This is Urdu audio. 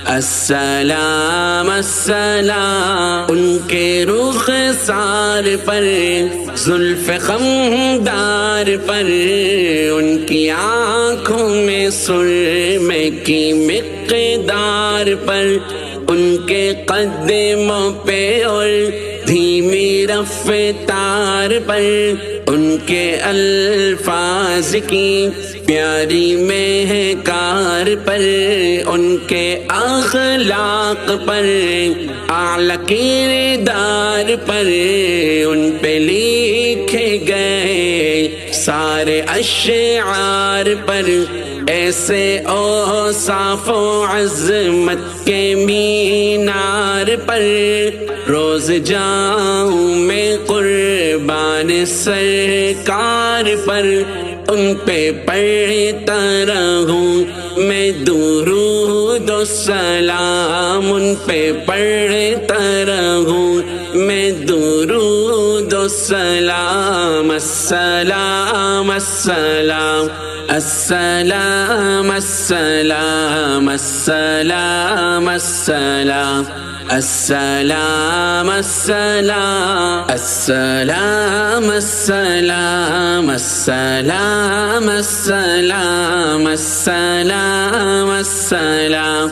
السلام السلام ان کے رخسار پر، زلف خمدار پر، ان کی آنکھوں میں سرمے کی مقدار پر، ان کے قدموں پہ اور دھیمی رفتار پر، ان کے الفاظ کی پیاری مہکار پر، ان کے اخلاق پر، اعلیٰ کردار پر، ان پہ لکھے گئے سارے اشعار پر، ایسے اوصاف و عظمت کے مینار پر، روز جاؤں میں قربان سرکار پر، ان پہ پڑھتا رہوں میں درود و سلام، ان پہ پڑھتا رہوں میں درود و سلام۔ السلام السلام السلام السلام السلام السلام السلام السلام السلام السلام السلام السلام السلام السلام